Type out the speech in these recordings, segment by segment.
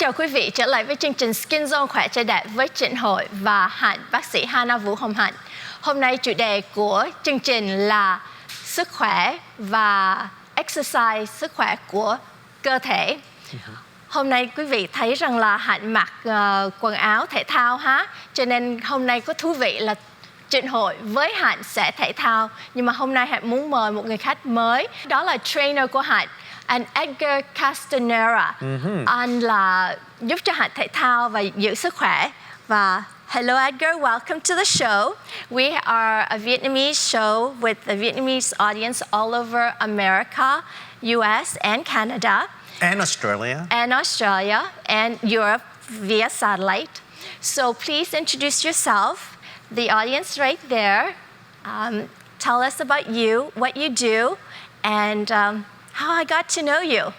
chào quý vị, trở lại với chương trình Skin Zone Khỏe Trai Đẹp với Trịnh Hội và Hạnh, bác sĩ Hana Vũ Hồng Hạnh. Hôm nay chủ đề của chương trình là sức khỏe và exercise, sức khỏe của cơ thể. Hôm nay quý vị thấy rằng là Hạnh mặc quần áo thể thao ha, cho nên hôm nay có thú vị là Trịnh Hội với Hạnh sẽ thể thao. Nhưng mà hôm nay Hạnh muốn mời một người khách mới, đó là trainer của Hạnh, anh Edgar Castuera. Anh là giúp cho Hạnh thể thao và giữ sức khỏe. Và hello Edgar, welcome to the show. We are a Vietnamese show with a Vietnamese audience all over America, US and Canada. And Australia. And Australia and Europe via satellite. So please introduce yourself, the audience right there. Tell us about you, what you do, and how I got to know you.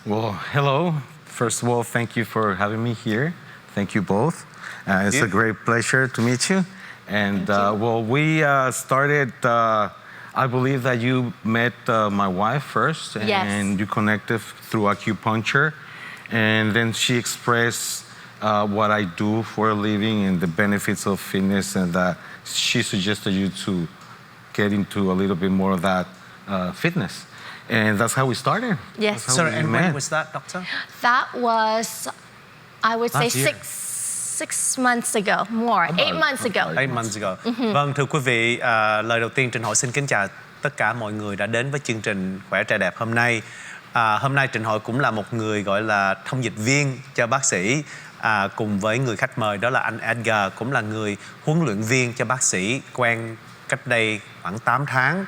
Well, hello. First of all, thank you for having me here. Thank you both. It's a great pleasure to meet you. And well, we started, I believe that you met my wife first, and you connected through acupuncture. And then she expressed what I do for a living and the benefits of fitness, and she suggested you to get into a little bit more of that fitness. And that's how we started. Yes. Sorry, and when was that, doctor? That was, I would say, six months ago, more, 8 months ago. 8 months ago. Vâng, thưa quý vị, lời đầu tiên Trịnh Hội xin kính chào tất cả mọi người đã đến với chương trình Khỏe Trai Đẹp hôm nay. Hôm nay Trịnh Hội cũng là một người gọi là thông dịch viên cho bác sĩ, cùng với người khách mời đó là anh Edgar, cũng là người huấn luyện viên cho bác sĩ, quen cách đây khoảng 8 tháng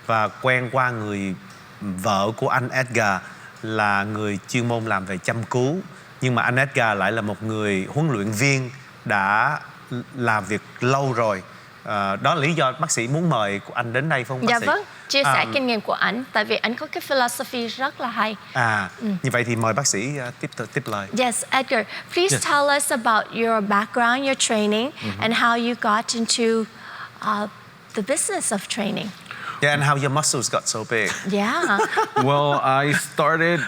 và quen qua người vợ của anh Edgar là người chuyên môn làm về chăm cứu, nhưng mà anh Edgar lại là một người huấn luyện viên đã làm việc lâu rồi. Đó là lý do bác sĩ muốn mời anh đến đây, phải không bác sĩ? Dạ vâng, chia sẻ kinh nghiệm của anh, tại vì anh có cái philosophy rất là hay. Như vậy thì mời bác sĩ tiếp lời. Yes, Edgar, please tell us about your background, your training, and how you got into the business of training. Yeah, and how your muscles got so big. Yeah. Well, I started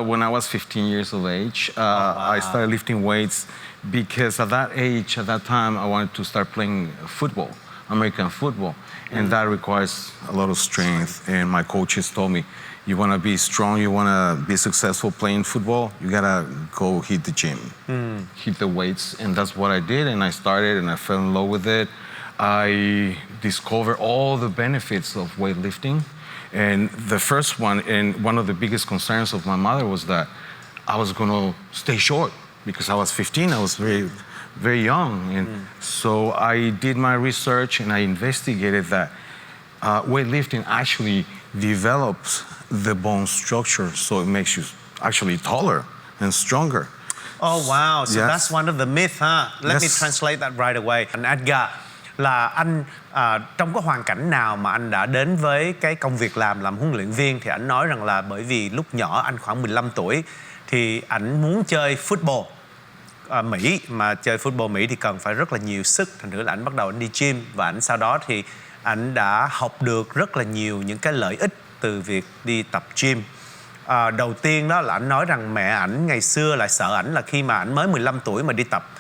when I was 15 years of age. I started lifting weights because at that time, I wanted to start playing football, American football. And that requires a lot of strength. And my coaches told me, you want to be strong, you want to be successful playing football, you got to go hit the gym, hit the weights. And that's what I did. And I started and I fell in love with it. I discovered all the benefits of weightlifting. And the first one, and one of the biggest concerns of my mother was that I was going to stay short because I was 15. I was very, very young. And so I did my research and I investigated that weightlifting actually develops the bone structure. So it makes you actually taller and stronger. Oh, wow. So that's one of the myths, huh? Let me translate that right away. And Edgar, là anh trong cái hoàn cảnh nào mà anh đã đến với cái công việc làm huấn luyện viên, thì anh nói rằng là bởi vì lúc nhỏ anh khoảng 15 tuổi thì anh muốn chơi football Mỹ, mà chơi football Mỹ thì cần phải rất là nhiều sức, thành thử là anh bắt đầu anh đi gym, và anh sau đó thì anh đã học được rất là nhiều những cái lợi ích từ việc đi tập gym. Đầu tiên đó là anh nói rằng mẹ ảnh ngày xưa lại sợ ảnh là khi mà ảnh mới 15 tuổi mà đi tập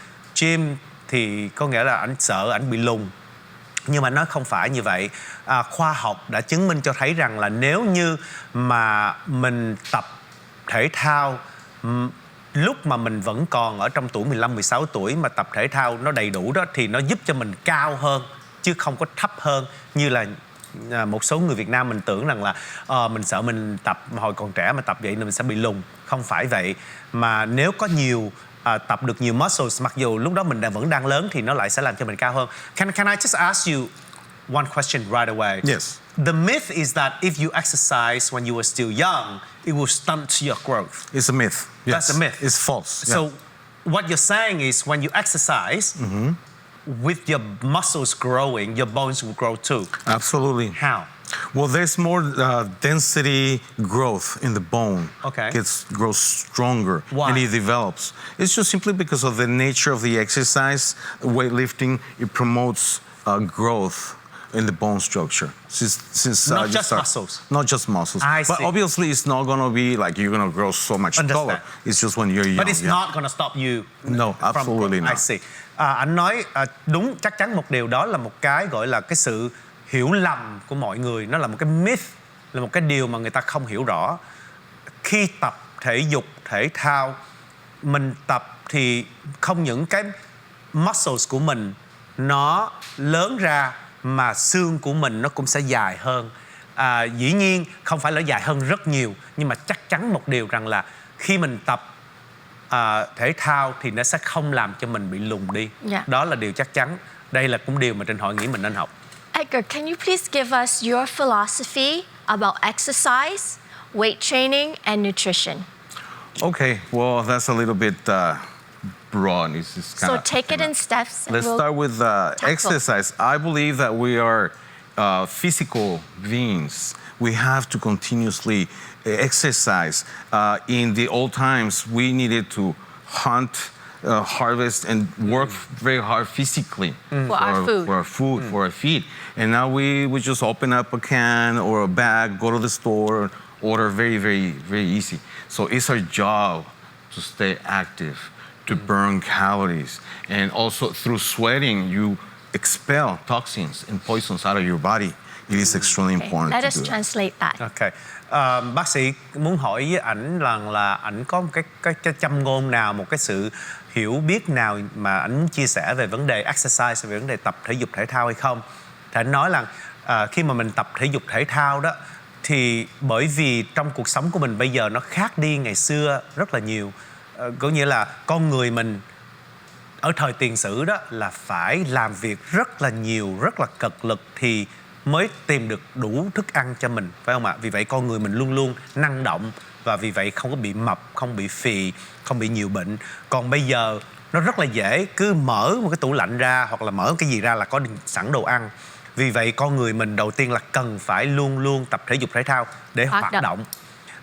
gym thì có nghĩa là ảnh sợ ảnh bị lùn. Nhưng mà nó không phải như vậy. Khoa học đã chứng minh cho thấy rằng là nếu như mà mình tập thể thao lúc mà mình vẫn còn ở trong tuổi 15-16 tuổi mà tập thể thao nó đầy đủ đó, thì nó giúp cho mình cao hơn chứ không có thấp hơn như là một số người Việt Nam mình tưởng rằng là mình sợ mình tập hồi còn trẻ mà tập vậy là mình sẽ bị lùn. Không phải vậy, mà nếu có nhiều tập được nhiều muscles, mặc dù lúc đó mình vẫn đang lớn, thì nó lại sẽ làm cho mình cao hơn. Can I just ask you one question right away? Yes. The myth is that if you exercise when you were still young, it will stunt your growth. It's a myth. Yes. That's a myth. It's false. So what you're saying is when you exercise, with your muscles growing, your bones will grow too. Absolutely. How? Well, there's more density growth in the bone. Okay. Grows stronger. Why? And it develops. It's just simply because of the nature of the exercise. Weightlifting, it promotes growth in the bone structure. Since Not you just start- muscles. Not just muscles. I But see. obviously, it's not going to be like you're going to grow so much Understand. taller. It's just when you're young. But it's yeah. not gonna stop you. No, absolutely I not. see. Anh nói đúng, chắc chắn một điều đó là một cái gọi là cái sự hiểu lầm của mọi người. Nó là một cái myth, là một cái điều mà người ta không hiểu rõ. Khi tập thể dục, thể thao, mình tập thì không những cái muscles của mình nó lớn ra mà xương của mình nó cũng sẽ dài hơn. Dĩ nhiên không phải là dài hơn rất nhiều, nhưng mà chắc chắn một điều rằng là khi mình tập thể thao thì nó sẽ không làm cho mình bị lùn đi. Yeah. Đó là điều chắc chắn. Đây là cũng điều mà trên hội nghĩ mình nên học. Edgar, can you please give us your philosophy about exercise, weight training, and nutrition? Okay, well, that's a little bit broad. It's kind So take it in steps. And Let's we'll start with exercise. I believe that we are physical beings. We have to continuously exercise. In the old times, we needed to hunt, harvest, and work very hard physically For our food. for our food, for our feed. And now we just open up a can or a bag, go to the store, order very, very, very easy. So it's our job to stay active, to burn calories, and also through sweating, you expel toxins and poisons out of your body. It is extremely Okay, important let to us do that. translate that. Ok. Bác sĩ muốn hỏi với ảnh rằng là ảnh có một cái châm ngôn nào, một cái sự hiểu biết nào mà ảnh muốn chia sẻ về vấn đề exercise, về vấn đề tập thể dục thể thao hay không? Thì ảnh nói là khi mà mình tập thể dục thể thao đó thì bởi vì trong cuộc sống của mình bây giờ nó khác đi ngày xưa rất là nhiều. Có nghĩa là con người mình ở thời tiền sử đó là phải làm việc rất là nhiều, rất là cật lực thì mới tìm được đủ thức ăn cho mình, phải không ạ? Vì vậy con người mình luôn luôn năng động và vì vậy không có bị mập, không bị phì, không bị nhiều bệnh. Còn bây giờ nó rất là dễ, cứ mở một cái tủ lạnh ra hoặc là mở cái gì ra là có sẵn đồ ăn. Vì vậy con người mình đầu tiên là cần phải luôn luôn tập thể dục thể thao để hoạt động.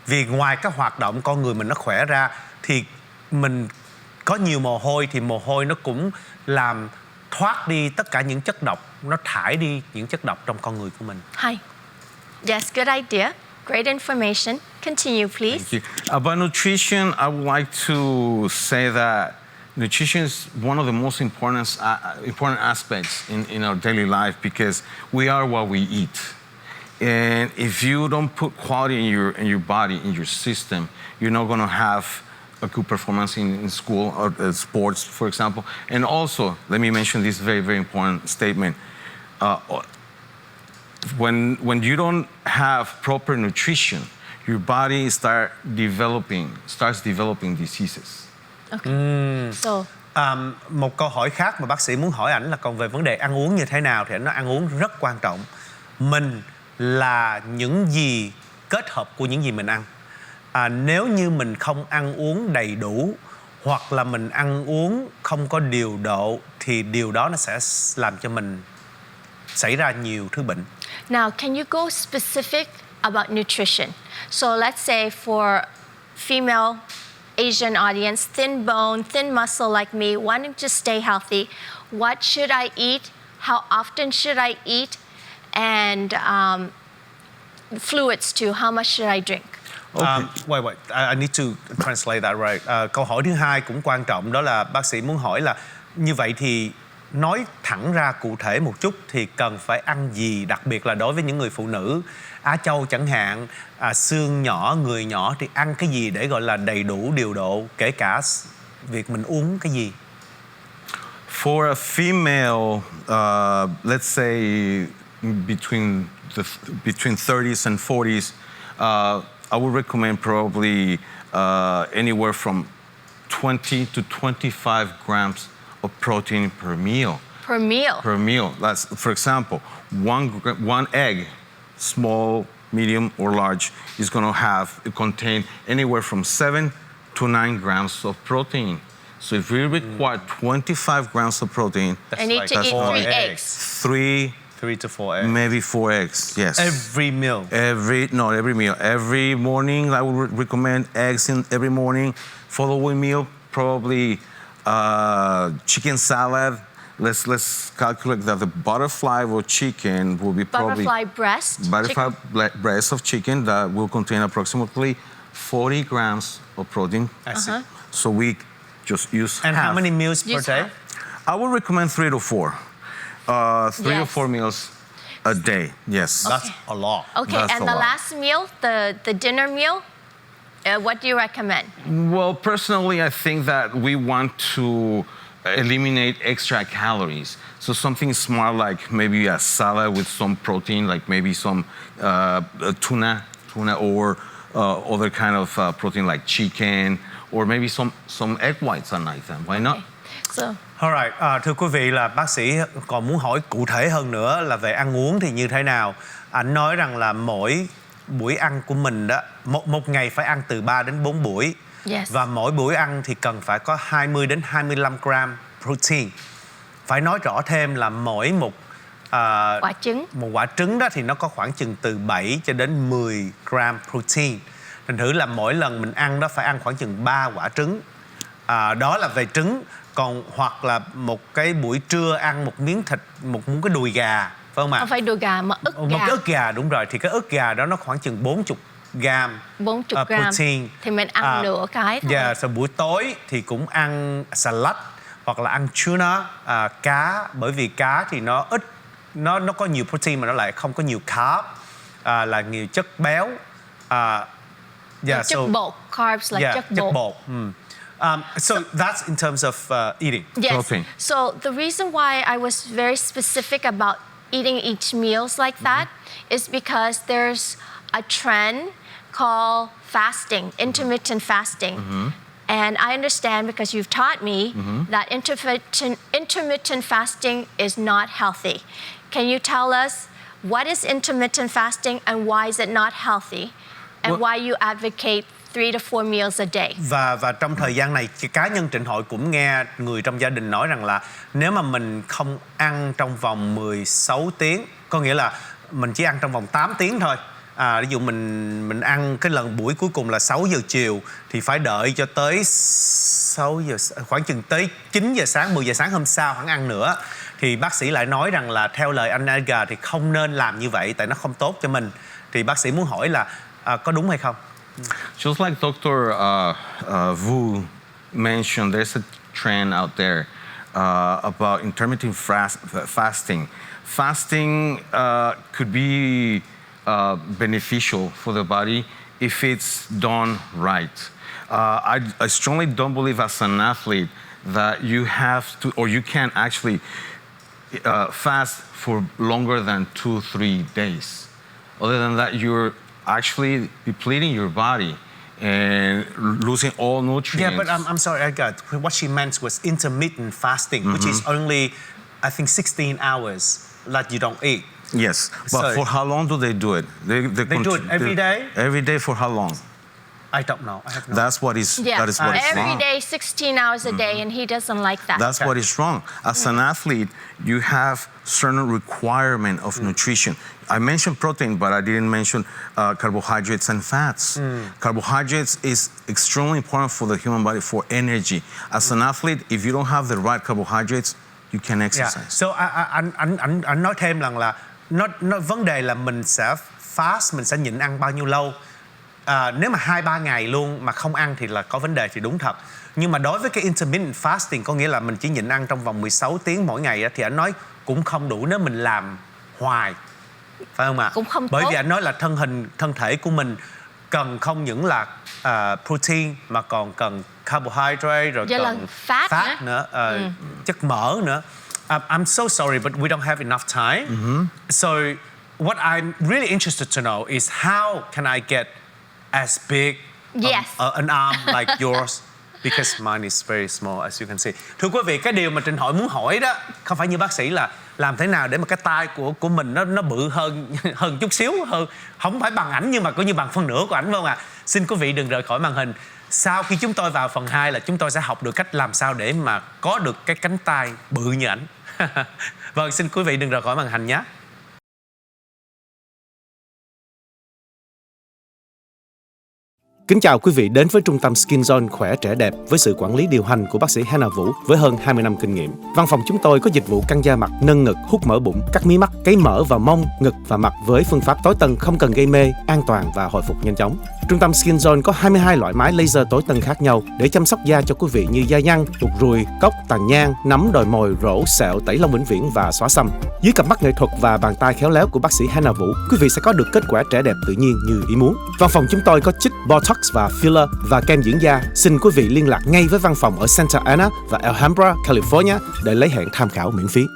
Vì ngoài cái hoạt động con người mình nó khỏe ra thì mình có nhiều mồ hôi thì mồ hôi nó cũng làm thoát đi tất cả những chất độc, nó thải đi những chất độc trong con người của mình. Hi. Yes, good idea. Great information. Continue, please. Thank you. About nutrition, I would like to say that nutrition is one of the most important aspects in our daily life because we are what we eat. And if you don't put quality in your body, in your system, you're not going to have a good performance in school or sports, for example. And also, let me mention this very, very important statement. When you don't have proper nutrition, your body starts developing diseases. Okay. So, Một câu hỏi khác mà bác sĩ muốn hỏi ảnh là còn về vấn đề ăn uống như thế nào thì ảnh nói ăn uống rất quan trọng. Mình là những gì kết hợp của những gì mình ăn. Nếu như mình không ăn uống đầy đủ hoặc là mình ăn uống không có điều độ thì điều đó nó sẽ làm cho mình xảy ra nhiều thứ bệnh. now can you go specific about nutrition? So let's say for female Asian audience, thin bone, thin muscle like me, wanting to stay healthy, what should I eat? How often should I eat? And fluids too, how much should I drink? Okay. Wait, I need to translate that right. Câu hỏi thứ hai cũng quan trọng, đó là bác sĩ muốn hỏi là như vậy thì nói thẳng ra cụ thể một chút thì cần phải ăn gì, đặc biệt là đối với những người phụ nữ Á Châu chẳng hạn, xương nhỏ, người nhỏ thì ăn cái gì để gọi là đầy đủ điều độ, kể cả việc mình uống cái gì. For a female, let's say between 30s and 40s, I would recommend probably anywhere from 20 to 25 grams of protein per meal. Per meal? Per meal. That's, for example, one egg, small, medium, or large, is going to contain anywhere from 7 to 9 grams of protein. So if we require 25 grams of protein, I need to eat 3 eggs. 3 to 4 eggs. Maybe 4 eggs, yes. Every meal. Not every meal. Every morning, I would recommend eggs in every morning. Following meal, probably chicken salad, let's calculate that the butterfly or chicken will be probably butterfly breast of chicken that will contain approximately 40 grams of protein. I see. So we just use And half. how many meals per Use day? half. I would recommend 3 to 4. 3 or 4 meals a day. Yes. That's a lot. Okay, That's and a the lot. last meal, the dinner meal, what do you recommend? Well, personally, I think that we want to eliminate extra calories. So something smart like maybe a salad with some protein, like maybe some tuna or other kind of protein like chicken, or maybe some egg whites at night. Why not? Okay. So, Alright, thưa quý vị là bác sĩ còn muốn hỏi cụ thể hơn nữa là về ăn uống thì như thế nào. Anh nói rằng là mỗi buổi ăn của mình đó, một ngày phải ăn từ 3 đến 4 buổi. yes. Và mỗi buổi ăn thì cần phải có 20 đến 25 gram protein. Phải nói rõ thêm là mỗi một quả trứng đó thì nó có khoảng chừng từ 7 cho đến 10 gram protein. Thành thử là mỗi lần mình ăn đó phải ăn khoảng chừng 3 quả trứng. Đó là về trứng. Còn hoặc là một cái buổi trưa ăn một miếng thịt, một cái đùi gà, phải không ạ? Không phải đùi gà mà ức gà. Một cái ức gà, đúng rồi. Thì cái ức gà đó nó khoảng chừng 40 gram 40 gram protein. thì mình ăn nửa cái thôi. Dạ, rồi buổi tối thì cũng ăn salad hoặc là ăn tuna, cá, bởi vì cá thì nó ít, nó có nhiều protein mà nó lại không có nhiều carb, là nhiều chất béo. Chất bột, carbs là chất bột. So that's in terms of eating. Yes. Protein. So the reason why I was very specific about eating each meals like that is because there's a trend called fasting, intermittent fasting. And I understand because you've taught me that intermittent fasting is not healthy. Can you tell us what is intermittent fasting and why is it not healthy? And why you advocate 3 to 4 meals a day? Và trong thời gian này, cá nhân Trịnh Hội cũng nghe người trong gia đình nói rằng là nếu mà mình không ăn trong vòng 16 tiếng, có nghĩa là mình chỉ ăn trong vòng 8 tiếng thôi. Ví dụ mình ăn cái lần buổi cuối cùng là 6 giờ chiều thì phải đợi cho tới 6 giờ, khoảng chừng tới 9 giờ sáng, 10 giờ sáng hôm sau hẳn ăn nữa. Thì bác sĩ lại nói rằng là theo lời anh Edgar thì không nên làm như vậy tại nó không tốt cho mình. Thì bác sĩ muốn hỏi là có đúng hay không? Just like Dr. Vu mentioned, there's a trend out there about intermittent fasting. Fasting could be beneficial for the body if it's done right. I strongly don't believe as an athlete that you have to, or you can actually fast for longer than 2-3 days. Other than that, you're actually depleting your body and losing all nutrients. Yeah, but I'm sorry, Edgar. What she meant was intermittent fasting, which is only, I think, 16 hours that you don't eat. Yes, but for how long do they do it? They do it every day? Every day for how long? I don't know. I have no. That is what is wrong. Every day, 16 hours a day, and he doesn't like that. That's what is wrong. As an athlete, you have certain requirement of nutrition. I mentioned protein, but I didn't mention carbohydrates and fats. Carbohydrates is extremely important for the human body for energy. As an athlete, if you don't have the right carbohydrates, you can exercise. Yeah. So anh nói thêm rằng là nó vấn đề là mình sẽ fast, mình sẽ nhịn ăn bao nhiêu lâu. Nếu mà 2-3 ngày luôn mà không ăn thì là có vấn đề thì đúng thật. Nhưng mà đối với cái intermittent fasting có nghĩa là mình chỉ nhịn ăn trong vòng 16 tiếng mỗi ngày á, thì anh nói cũng không đủ nếu mình làm hoài. Phải không ạ? Cũng không Bởi tốt. vì anh nói là thân thể của mình cần không những là protein mà còn cần carbohydrate rồi cần fat nữa, chất mỡ nữa. I'm so sorry but we don't have enough time. So what I'm really interested to know is how can I get as big an arm like yours because mine is very small as you can see. Thưa quý vị, cái điều mà Trịnh Hội muốn hỏi đó không phải như bác sĩ là làm thế nào để mà cái tay của mình nó bự hơn chút xíu, hơn không phải bằng ảnh nhưng mà coi như bằng phân nửa của ảnh, phải không ạ? Xin quý vị đừng rời khỏi màn hình. Sau khi chúng tôi vào phần 2 là chúng tôi sẽ học được cách làm sao để mà có được cái cánh tay bự như ảnh. Vâng, xin quý vị đừng rời khỏi màn hình nhé. Kính chào quý vị đến với trung tâm Skin Zone khỏe trẻ đẹp với sự quản lý điều hành của bác sĩ Hannah Vũ với hơn 20 năm kinh nghiệm. Văn phòng chúng tôi có dịch vụ căng da mặt, nâng ngực, hút mỡ bụng, cắt mí mắt, cấy mỡ vào mông, ngực và mặt với phương pháp tối tân không cần gây mê, an toàn và hồi phục nhanh chóng. Trung tâm Skin Zone có 22 loại máy laser tối tân khác nhau để chăm sóc da cho quý vị như da nhăn, ruột ruồi, cốc, tàn nhang, nấm, đồi mồi, rỗ, sẹo, tẩy lông vĩnh viễn và xóa xăm. Dưới cặp mắt nghệ thuật và bàn tay khéo léo của bác sĩ Hannah Vũ, quý vị sẽ có được kết quả trẻ đẹp tự nhiên như ý muốn. Văn phòng chúng tôi có chích Botox và filler và kem dưỡng da. Xin quý vị liên lạc ngay với văn phòng ở Santa Ana và Alhambra, California để lấy hẹn tham khảo miễn phí.